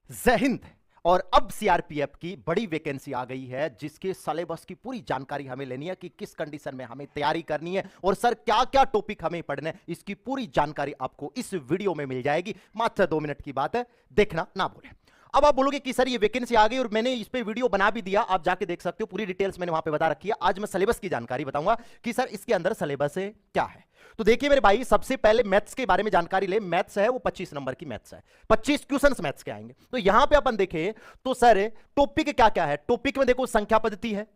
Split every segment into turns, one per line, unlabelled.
जय हिंद। और अब सीआरपीएफ की बड़ी वैकेंसी आ गई है जिसके सिलेबस की पूरी जानकारी हमें लेनी है कि किस कंडीशन में हमें तैयारी करनी है और सर क्या क्या टॉपिक हमें पढ़ने हैं, इसकी पूरी जानकारी आपको इस वीडियो में मिल जाएगी। मात्र 2 मिनट की बात है, देखना ना भूलें। अब आप बोलोगे कि सर ये वैकेंसी आ गई और मैंने इस पे वीडियो बना भी दिया, आप जाके देख सकते हो, पूरी डिटेल्स मैंने वहां पे बता रखी है। आज मैं सिलेबस की जानकारी बताऊंगा कि सर इसके अंदर सिलेबस है क्या है। तो देखिए मेरे भाई, सबसे पहले मैथ्स के बारे में जानकारी ले। मैथ्स है वो 25 नंबर की मैथ्स है, 25 क्वेश्चंस मैथ्स के आएंगे। तो यहां पे अपन देखें तो सर टॉपिक क्या क्या है। टॉपिक में देखो संख्या पद्धति है,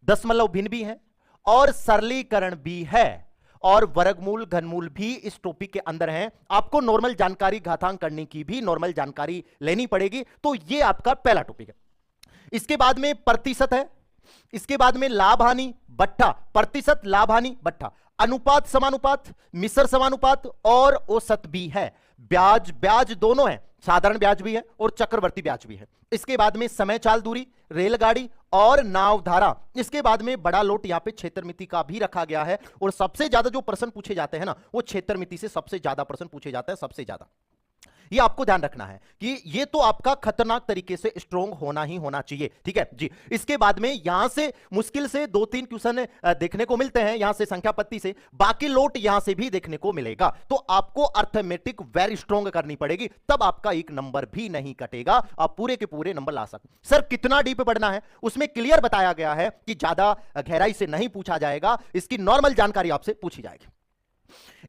दशमलव भिन्न भी है और सरलीकरण भी है और वर्गमूल घनमूल भी इस टॉपिक के अंदर है। आपको नॉर्मल जानकारी घातांक करने की भी नॉर्मल जानकारी लेनी पड़ेगी। तो ये आपका पहला टॉपिक है। इसके बाद में प्रतिशत है, इसके बाद में लाभ हानि बट्टा, प्रतिशत लाभ हानि बट्टा, अनुपात समानुपात, मिश्र समानुपात और औसत भी है। ब्याज, ब्याज दोनों है, साधारण ब्याज भी है और चक्रवर्ती ब्याज भी है। इसके बाद में समय चाल दूरी, रेलगाड़ी और नाव धारा। इसके बाद में बड़ा लोट, यहां पे क्षेत्रमिति का भी रखा गया है और सबसे ज्यादा जो प्रश्न पूछे जाते हैं ना, वो क्षेत्रमिति से सबसे ज्यादा प्रश्न पूछे जाते हैं, सबसे ज्यादा। ये आपको ध्यान रखना है कि ये तो आपका खतरनाक तरीके से स्ट्रॉन्ग होना ही होना चाहिए, ठीक है जी। इसके बाद में यहां से मुश्किल से 2-3 क्वेश्चन देखने को मिलते हैं, यहां से संख्या पत्ती से, बाकी लोट यहां से भी देखने को मिलेगा। तो आपको अर्थमेटिक वेरी स्ट्रॉन्ग करनी पड़ेगी, तब आपका एक नंबर भी नहीं कटेगा, आप पूरे के पूरे नंबर ला सकते। सर कितना डीप पढ़ना है, उसमें क्लियर बताया गया है कि ज्यादा गहराई से नहीं पूछा जाएगा, इसकी नॉर्मल जानकारी आपसे पूछी जाएगी।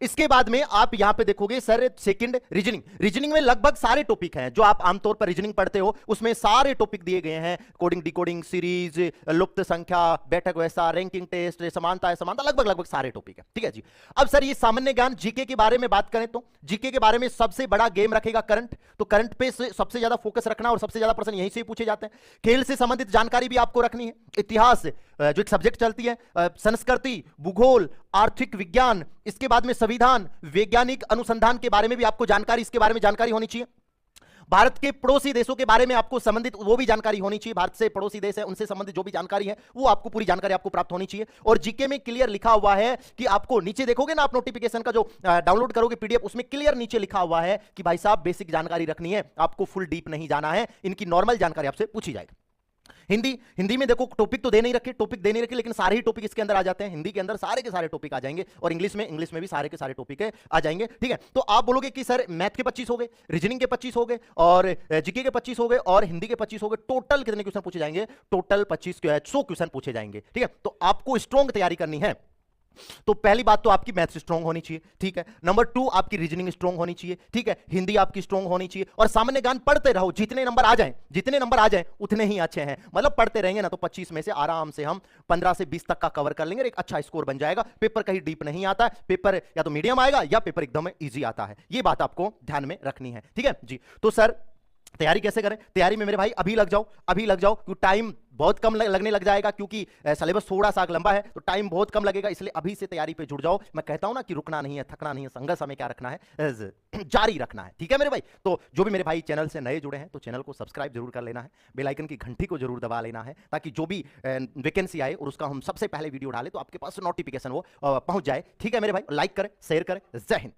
इसके बाद में आप यहां पे देखोगे सर सेकंड रीजनिंग। रीजनिंग में लगभग सारे टॉपिक हैं जो आप आमतौर पर रीजनिंग पढ़ते हो, उसमें सारे टॉपिक दिए गए हैं। कोडिंग, डिकोडिंग, सीरीज, लुप्त संख्या, बैठक व्यवस्था, रैंकिंग टेस्ट, समानता है समानता, लगभग लगभग सारे टॉपिक है, ठीक है जी। अब सर ये सामान्य ज्ञान जीके के बारे में बात करें तो जीके के बारे में सबसे बड़ा गेम रखेगा करंट। तो करंट पे सबसे ज्यादा फोकस रखना और सबसे ज्यादा प्रश्न यहीं से पूछे जाते हैं। खेल से संबंधित जानकारी भी आपको रखनी है। इतिहास जो एक सब्जेक्ट चलती है, संस्कृति, भूगोल, आर्थिक विज्ञान, इसके बाद में संविधान, वैज्ञानिक अनुसंधान के बारे में भी आपको जानकारी, इसके बारे में जानकारी होनी चाहिए। भारत के पड़ोसी देशों के बारे में आपको संबंधित वो भी जानकारी होनी चाहिए। भारत से पड़ोसी देश है उनसे संबंधित जो भी जानकारी है वो आपको पूरी जानकारी आपको प्राप्त होनी चाहिए। और जीके में क्लियर लिखा हुआ है कि आपको नीचे देखोगे ना, आप नोटिफिकेशन का जो डाउनलोड करोगे पीडीएफ, उसमें क्लियर नीचे लिखा हुआ है कि भाई साहब बेसिक जानकारी रखनी है, आपको फुल डीप नहीं जाना है, इनकी नॉर्मल जानकारी आपसे पूछी जाएगी। हिंदी में देखो टॉपिक तो दे नहीं रखे, लेकिन सारे ही टॉपिक इसके अंदर आ जाते हैं। हिंदी के अंदर सारे के सारे टॉपिक आ जाएंगे और इंग्लिश में भी सारे के सारे टॉपिक आ जाएंगे, ठीक है। तो आप बोलोगे कि सर मैथ के 25 हो गए, रीजनिंग के 25 हो गए और जीके के 25 हो गए और हिंदी के 25 हो गए, टोटल कितने क्वेश्चन पूछे जाएंगे? टोटल 100 क्वेश्चन पूछे जाएंगे, ठीक है। तो आपको स्ट्रॉन्ग तैयारी करनी है। तो पहली बात तो आपकी मैथ्स स्ट्रांग होनी चाहिए, ठीक है। नंबर 2 आपकी रीजनिंग स्ट्रांग होनी चाहिए, ठीक है। हिंदी आपकी स्ट्रांग होनी चाहिए और सामान्य ज्ञान पढ़ते रहो, जितने नंबर आ जाएं उतने ही अच्छे हैं। मतलब पढ़ते रहेंगे ना तो 25 में से आराम से हम 15 से 20 तक का कवर कर लेंगे, एक अच्छा स्कोर बन जाएगा। पेपर कहीं डीप नहीं आता है, पेपर या तो मीडियम आएगा या पेपर एकदम ईजी आता है। ये बात आपको ध्यान में रखनी है, ठीक है जी। तो सर तैयारी कैसे करें? तैयारी में मेरे भाई अभी लग जाओ क्योंकि टाइम बहुत कम लगने लग जाएगा, क्योंकि सिलेबस थोड़ा सा लंबा है तो टाइम बहुत कम लगेगा, इसलिए अभी से तैयारी पे जुड़ जाओ। मैं कहता हूं ना कि रुकना नहीं है, थकना नहीं है, संघर्ष हमें क्या रखना है, जारी रखना है, ठीक है मेरे भाई। तो जो भी मेरे भाई चैनल से नए जुड़े हैं तो चैनल को सब्सक्राइब जरूर कर लेना है, बेल आइकन की घंटी को जरूर दबा लेना है, ताकि जो भी वैकेंसी आए और उसका हम सबसे पहले वीडियो डालें तो आपके पास नोटिफिकेशन वो पहुंच जाए, ठीक है मेरे भाई। लाइक करें, शेयर करें। जय हिंद।